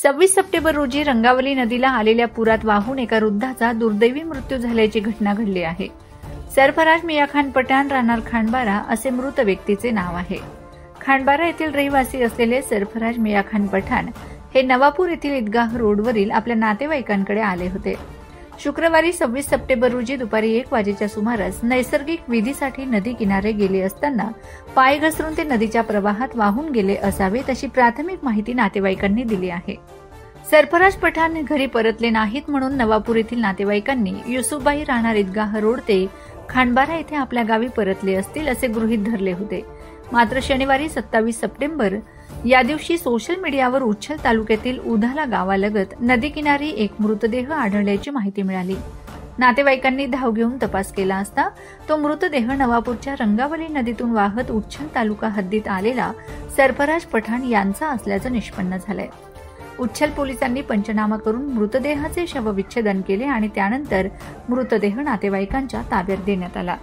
26 September रोजी रंगावली नदीला आलेल्या पुरात वाहून एका वृद्धाचा दुर्दैवी मृत्यू झाल्याची घटना घडली आहे। सरफराज मियाखान पठाण राहणार खांडबारा असे मृत व्यक्तीचे नाव आहे। खांडबारा येथील रहिवासी असलेले सरफराज मियाखान पठाण हे नवापूर येथील ईदगाह रोडवरील आपल्या नातेवाईकांकडे आले होते। शुक्रवारी 26 सप्टेंबर रोजी दुपारी 1 वाजेच्या सुमारास नैसर्गिक विधीसाठी नदी किनारे गेले असताना पाय घसरून ते नदीच्या प्रवाहात वाहून गेले असावेत अशी प्राथमिक माहिती नातेवाईकांनी दिली आहे। सरफराज पठाण घरी परतले नाहीत म्हणून नवापूर येथील नातेवाईकांनी युसुफबाई राहणार ईदगाह रोड ते खांडबारा येथे आपल्या गावी परतले असतील असे गृहीत धरले होते। मात्र शनिवारी 27 सप्टेंबर या दिवशी सोशल मीडियावर उच्छल तालुक्यातील उधाला गावालगत नदीकिनारी एक मृतदेह आढळल्याची माहिती मिळाली। नातेवाईकांनी धाव घेऊन तपास केला असता तो मृतदेह नवापूरच्या रंगावली नदीतून वाहत उच्छल तालुका हद्दीत आलेला सरफराज पठाण यांचा असल्याचं निष्पन्न झालंय। उच्छल पोलिसांनी पंचनामा करून मृतदेहाचे शवविच्छेदन केले आणि त्यानंतर मृतदेह नातेवाईकांच्या ताब्यात देण्यात आला।